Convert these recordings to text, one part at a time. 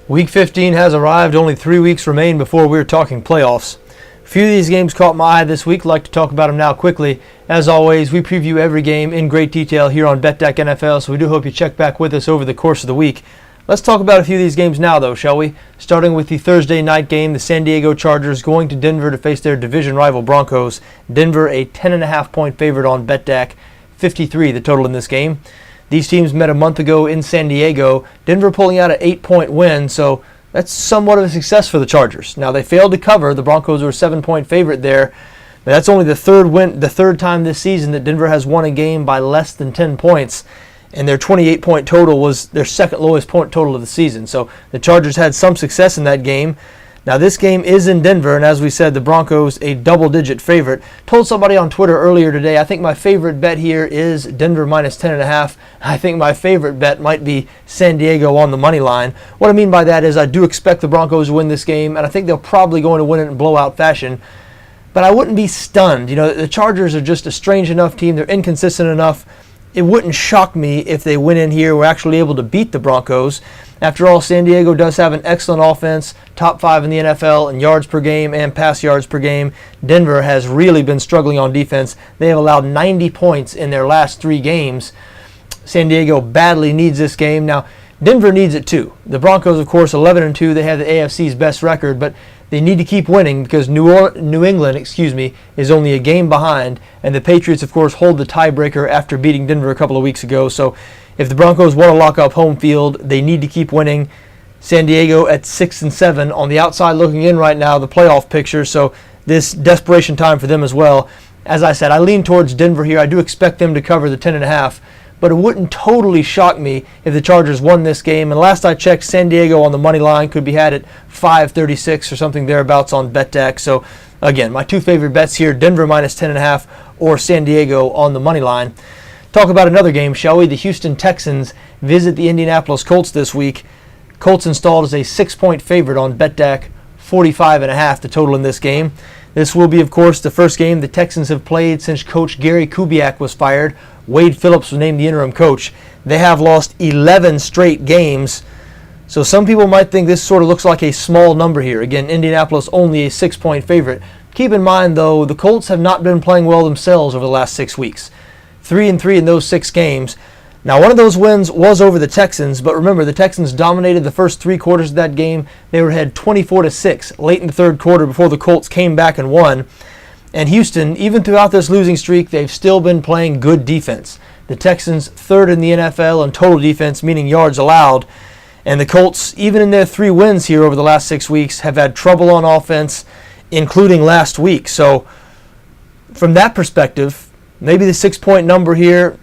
Week 15 has arrived. Only 3 weeks remain before we're talking playoffs. A few of these games caught my eye this week. I'd like to talk about them now quickly. As always, we preview every game in great detail here on BETDAQ NFL, so we do hope you check back with us over the course of the week. Let's talk about a few of these games now, though, shall we? Starting with the Thursday night game, the San Diego Chargers going to Denver to face their division rival Broncos. Denver a 10.5-point favorite on BETDAQ, 53 the total in this game. These teams met a month ago in San Diego. Denver pulling out an 8-point win, so that's somewhat of a success for the Chargers. Now, they failed to cover. The Broncos were a 7-point favorite there. But that's only the third time this season that Denver has won a game by less than 10 points. And their 28-point total was their second lowest point total of the season. So the Chargers had some success in that game. Now, this game is in Denver, and as we said, the Broncos a double-digit favorite. Told somebody on Twitter earlier today, I think my favorite bet here is Denver minus 10.5. I think my favorite bet might be San Diego on the money line. What I mean by that is I do expect the Broncos to win this game, and I think they're probably going to win it in blowout fashion. But I wouldn't be stunned. You know, the Chargers are just a strange enough team. They're inconsistent enough. It wouldn't shock me if they went in here, were actually able to beat the Broncos. After all, San Diego does have an excellent offense, top 5 in the NFL in yards per game and pass yards per game. Denver has really been struggling on defense. They have allowed 90 points in their last 3 games. San Diego badly needs this game. Now, Denver needs it too. The Broncos, of course, 11-2. They have the AFC's best record, but they need to keep winning because New England, is only a game behind, and the Patriots, of course, hold the tiebreaker after beating Denver a couple of weeks ago. So if the Broncos want to lock up home field, they need to keep winning. San Diego at 6-7 on the outside looking in right now, the playoff picture. So this desperation time for them as well. As I said, I lean towards Denver here. I do expect them to cover the 10.5. But it wouldn't totally shock me if the Chargers won this game. And last I checked, San Diego on the money line could be had at 5.36 or something thereabouts on BETDAQ. So again, my 2 favorite bets here, Denver minus 10.5 or San Diego on the money line. Talk about another game, shall we? The Houston Texans visit the Indianapolis Colts this week. Colts installed as a 6-point favorite on BETDAQ, 45.5 the total in this game. This will be, of course, the first game the Texans have played since Coach Gary Kubiak was fired. Wade Phillips was named the interim coach. They have lost 11 straight games. So some people might think this sort of looks like a small number here. Again, Indianapolis only a 6-point favorite. Keep in mind, though, the Colts have not been playing well themselves over the last 6 weeks. 3-3 in those 6 games. Now, one of those wins was over the Texans, but remember, the Texans dominated the first 3 quarters of that game. They were ahead 24-6 late in the third quarter before the Colts came back and won. And Houston, even throughout this losing streak, they've still been playing good defense. The Texans, 3rd in the NFL in total defense, meaning yards allowed. And the Colts, even in their 3 wins here over the last 6 weeks, have had trouble on offense, including last week. So from that perspective, maybe the 6-point number here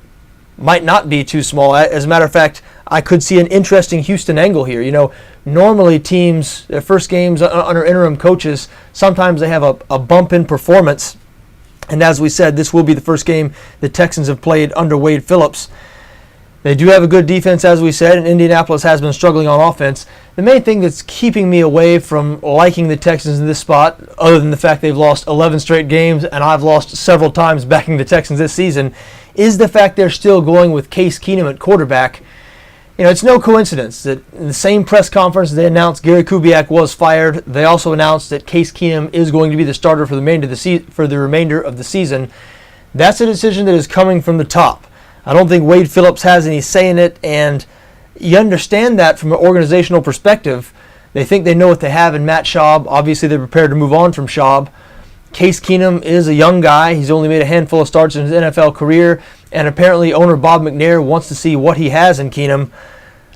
might not be too small. As a matter of fact, I could see an interesting Houston angle here. You know, normally teams, their first games under interim coaches, sometimes they have a bump in performance. And as we said, this will be the first game the Texans have played under Wade Phillips. They do have a good defense, as we said, and Indianapolis has been struggling on offense. The main thing that's keeping me away from liking the Texans in this spot, other than the fact they've lost 11 straight games, and I've lost several times backing the Texans this season, is the fact they're still going with Case Keenum at quarterback. You know, it's no coincidence that in the same press conference they announced Gary Kubiak was fired. They also announced that Case Keenum is going to be the starter for the remainder of the season. That's a decision that is coming from the top. I don't think Wade Phillips has any say in it, and you understand that from an organizational perspective. They think they know what they have in Matt Schaub. Obviously, they're prepared to move on from Schaub. Case Keenum is a young guy. He's only made a handful of starts in his NFL career, and apparently owner Bob McNair wants to see what he has in Keenum.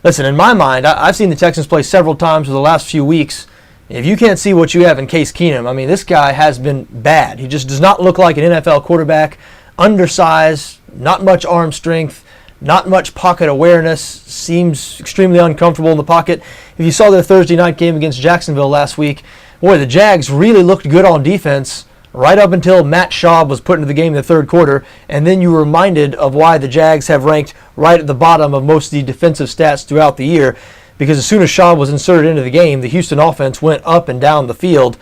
Listen, in my mind, I've seen the Texans play several times for the last few weeks. If you can't see what you have in Case Keenum, I mean, this guy has been bad. He just does not look like an NFL quarterback. Undersized, not much arm strength, not much pocket awareness, seems extremely uncomfortable in the pocket. If you saw their Thursday night game against Jacksonville last week, boy, the Jags really looked good on defense right up until Matt Schaub was put into the game in the third quarter, and then you were reminded of why the Jags have ranked right at the bottom of most of the defensive stats throughout the year, because as soon as Schaub was inserted into the game, the Houston offense went up and down the field.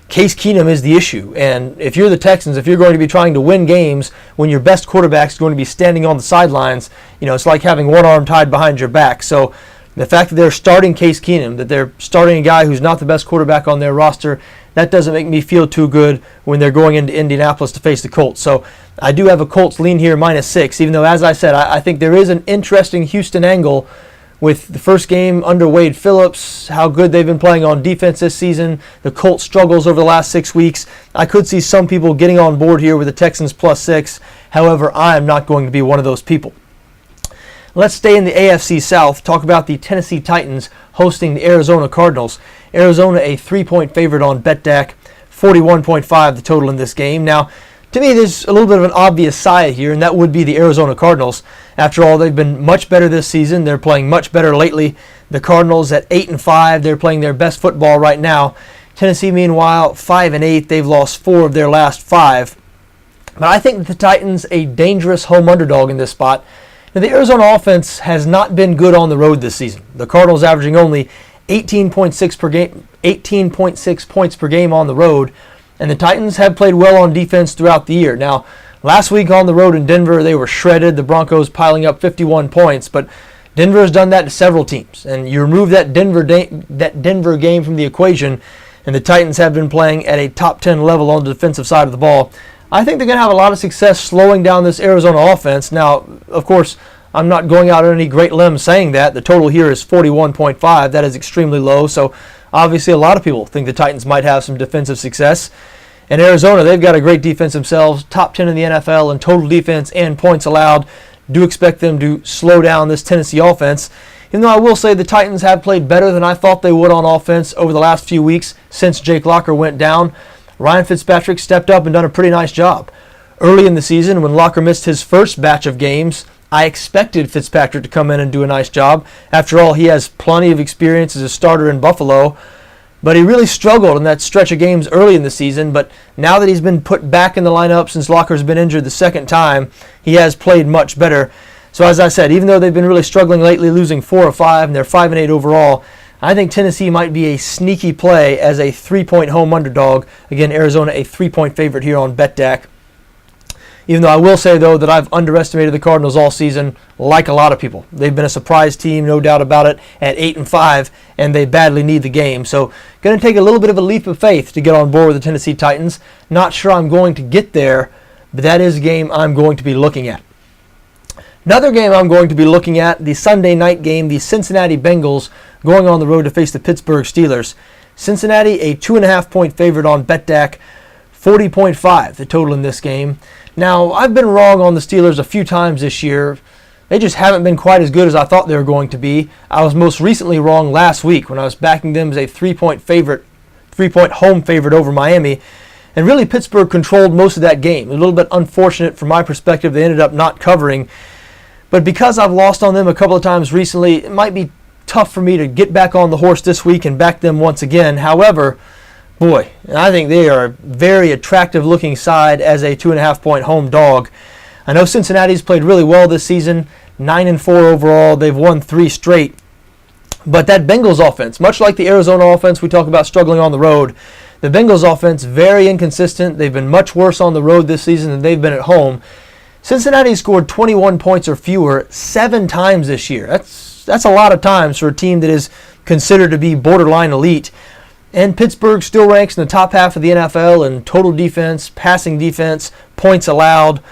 Case Keenum is the issue, and if you're the Texans, if you're going to be trying to win games when your best quarterback is going to be standing on the sidelines, you know, it's like having one arm tied behind your back. So The fact that they're starting Case Keenum, that they're starting a guy who's not the best quarterback on their roster, that doesn't make me feel too good when they're going into Indianapolis to face the Colts. So I do have a Colts lean here -6, even though, as I said, I think there is an interesting Houston angle with the first game under Wade Phillips, how good they've been playing on defense this season, the Colts' struggles over the last 6 weeks. I could see some people getting on board here with the Texans +6. However, I am not going to be one of those people. Let's stay in the AFC South, talk about the Tennessee Titans hosting the Arizona Cardinals. Arizona a 3-point favorite on BETDAQ, 41.5 the total in this game. Now, to me, there's a little bit of an obvious side here, and that would be the Arizona Cardinals. After all, they've been much better this season. They're playing much better lately. The Cardinals at 8-5, they're playing their best football right now. Tennessee, meanwhile, 5-8. They've lost 4 of their last 5. But I think the Titans a dangerous home underdog in this spot. Now, the Arizona offense has not been good on the road this season. The Cardinals averaging only 18.6 points per game on the road. And the Titans have played well on defense throughout the year. Now, last week on the road in Denver, they were shredded. The Broncos piling up 51 points. But Denver has done that to several teams. And you remove that Denver game from the equation, and the Titans have been playing at a top 10 level on the defensive side of the ball. I think they're going to have a lot of success slowing down this Arizona offense. Now, of course, I'm not going out on any great limb saying that. The total here is 41.5. That is extremely low. So obviously, a lot of people think the Titans might have some defensive success. And Arizona, they've got a great defense themselves, top 10 in the NFL in total defense and points allowed. Do expect them to slow down this Tennessee offense. Even though I will say the Titans have played better than I thought they would on offense over the last few weeks since Jake Locker went down. Ryan Fitzpatrick stepped up and done a pretty nice job. Early in the season, when Locker missed his first batch of games, I expected Fitzpatrick to come in and do a nice job. After all, he has plenty of experience as a starter in Buffalo. But he really struggled in that stretch of games early in the season. But now that he's been put back in the lineup since Locker's been injured the second time, he has played much better. So as I said, even though they've been really struggling lately, losing 4 of 5, and they're 5-8 overall, I think Tennessee might be a sneaky play as a 3-point home underdog. Again, Arizona a 3-point favorite here on BETDAQ. Even though I will say, though, that I've underestimated the Cardinals all season, like a lot of people. They've been a surprise team, no doubt about it, at 8-5, and they badly need the game. So going to take a little bit of a leap of faith to get on board with the Tennessee Titans. Not sure I'm going to get there, but that is a game I'm going to be looking at. Another game I'm going to be looking at, the Sunday night game, the Cincinnati Bengals going on the road to face the Pittsburgh Steelers. Cincinnati a 2.5-point favorite on BETDAQ, 40.5 the total in this game. Now, I've been wrong on the Steelers a few times this year. They just haven't been quite as good as I thought they were going to be. I was most recently wrong last week when I was backing them as a 3-point home favorite over Miami. And really, Pittsburgh controlled most of that game. A little bit unfortunate from my perspective. They ended up not covering. But because I've lost on them a couple of times recently, it might be tough for me to get back on the horse this week and back them once again. However, boy, I think they are a very attractive looking side as a 2.5-point home dog. I know Cincinnati's played really well this season, 9-4 overall. They've won 3 straight. But that Bengals offense, much like the Arizona offense we talk about struggling on the road, the Bengals offense, very inconsistent. They've been much worse on the road this season than they've been at home. Cincinnati scored 21 points or fewer 7 times this year. That's a lot of times for a team that is considered to be borderline elite. And Pittsburgh still ranks in the top half of the NFL in total defense, passing defense, points allowed.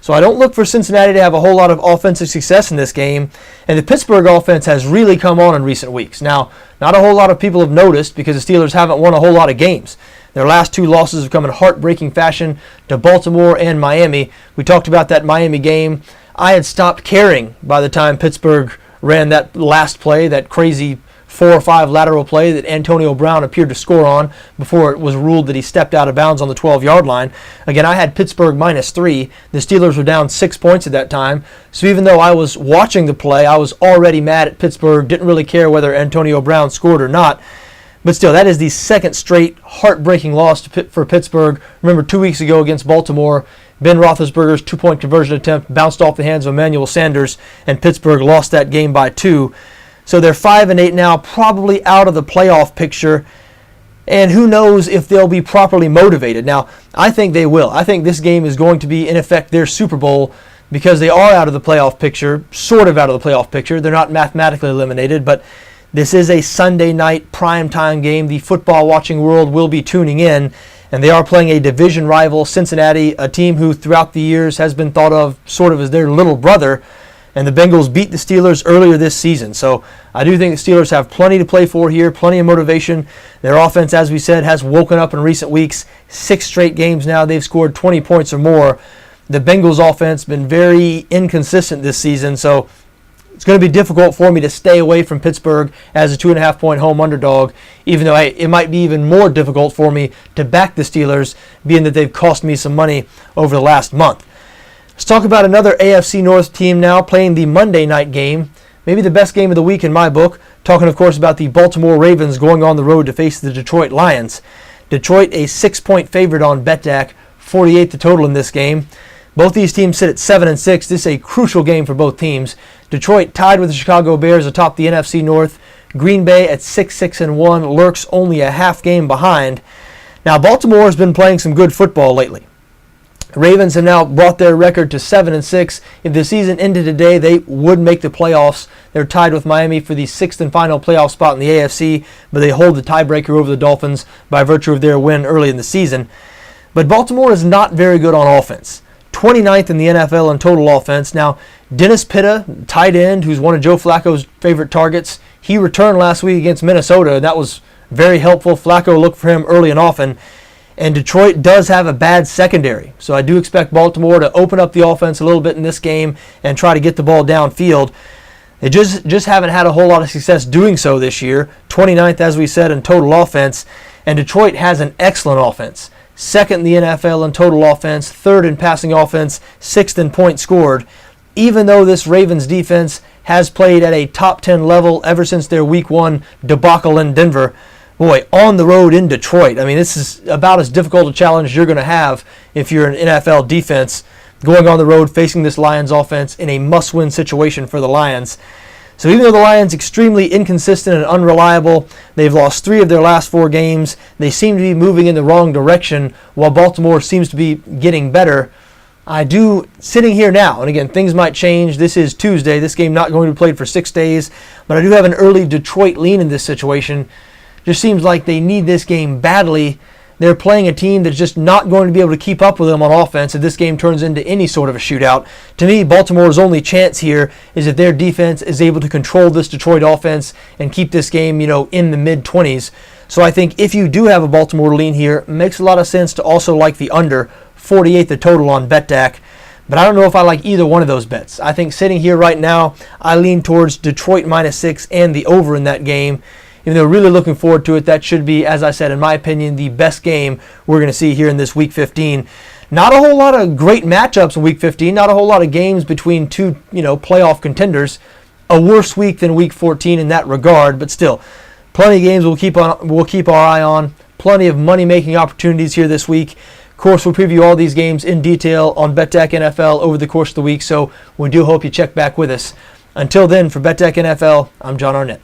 So I don't look for Cincinnati to have a whole lot of offensive success in this game. And the Pittsburgh offense has really come on in recent weeks. Now, not a whole lot of people have noticed because the Steelers haven't won a whole lot of games. Their last 2 losses have come in heartbreaking fashion to Baltimore and Miami. We talked about that Miami game. I had stopped caring by the time Pittsburgh ran that last play, that crazy 4 or 5 lateral play that Antonio Brown appeared to score on before it was ruled that he stepped out of bounds on the 12-yard line. Again, I had Pittsburgh -3. The Steelers were down 6 points at that time. So even though I was watching the play, I was already mad at Pittsburgh, didn't really care whether Antonio Brown scored or not. But still, that is the second straight heartbreaking loss for Pittsburgh. Remember 2 weeks ago against Baltimore, Ben Roethlisberger's 2-point conversion attempt bounced off the hands of Emmanuel Sanders, and Pittsburgh lost that game by 2. So they're 5-8 now, probably out of the playoff picture. And who knows if they'll be properly motivated. Now, I think they will. I think this game is going to be, in effect, their Super Bowl. because they are out of the playoff picture, sort of out of the playoff picture. They're not mathematically eliminated, but this is a Sunday night primetime game. The football-watching world will be tuning in, and they are playing a division rival, Cincinnati, a team who throughout the years has been thought of sort of as their little brother, and the Bengals beat the Steelers earlier this season. So I do think the Steelers have plenty to play for here, plenty of motivation. Their offense, as we said, has woken up in recent weeks. 6 straight games now, they've scored 20 points or more. The Bengals offense has been very inconsistent this season, so it's going to be difficult for me to stay away from Pittsburgh as a 2.5-point home underdog, even though it might be even more difficult for me to back the Steelers, being that they've cost me some money over the last month. Let's talk about another AFC North team now playing the Monday night game, maybe the best game of the week in my book. Talking, of course, about the Baltimore Ravens going on the road to face the Detroit Lions. Detroit a 6-point favorite on BETDAQ, 48 the total in this game. Both these teams sit at 7-6. This is a crucial game for both teams. Detroit tied with the Chicago Bears atop the NFC North. Green Bay at 6-1 lurks only a half game behind. Now, Baltimore has been playing some good football lately. The Ravens have now brought their record to 7-6. If the season ended today, they would make the playoffs. They're tied with Miami for the 6th and final playoff spot in the AFC, but they hold the tiebreaker over the Dolphins by virtue of their win early in the season. But Baltimore is not very good on offense. 29th in the NFL in total offense. Now, Dennis Pitta, tight end, who's one of Joe Flacco's favorite targets, he returned last week against Minnesota. That was very helpful. Flacco looked for him early and often. And Detroit does have a bad secondary. So I do expect Baltimore to open up the offense a little bit in this game and try to get the ball downfield. They just haven't had a whole lot of success doing so this year. 29th, as we said, in total offense. And Detroit has an excellent offense. 2nd in the NFL in total offense, 3rd in passing offense, 6th in points scored. Even though this Ravens defense has played at a top 10 level ever since their Week 1 debacle in Denver, boy, on the road in Detroit, I mean, this is about as difficult a challenge as you're going to have if you're an NFL defense going on the road facing this Lions offense in a must-win situation for the Lions. So even though the Lions extremely inconsistent and unreliable, they've lost 3 of their last 4 games, they seem to be moving in the wrong direction while Baltimore seems to be getting better. Sitting here now, and again, things might change. This is Tuesday. This game not going to be played for 6 days, but I do have an early Detroit lean in this situation. Just seems like they need this game badly. They're playing a team that's just not going to be able to keep up with them on offense if this game turns into any sort of a shootout. To me, Baltimore's only chance here is if their defense is able to control this Detroit offense and keep this game, in the mid-20s. So I think if you do have a Baltimore lean here, it makes a lot of sense to also like the under, 48 the total on BETDAQ. But I don't know if I like either one of those bets. I think sitting here right now, I lean towards Detroit -6 and the over in that game. Even though really looking forward to it, that should be, as I said, in my opinion, the best game we're going to see here in this Week 15. Not a whole lot of great matchups in Week 15. Not a whole lot of games between two, playoff contenders. A worse week than Week 14 in that regard, but still, plenty of games we'll keep our eye on. Plenty of money-making opportunities here this week. Of course, we'll preview all these games in detail on BETDAQ NFL over the course of the week, so we do hope you check back with us. Until then, for BETDAQ NFL, I'm John Arnette.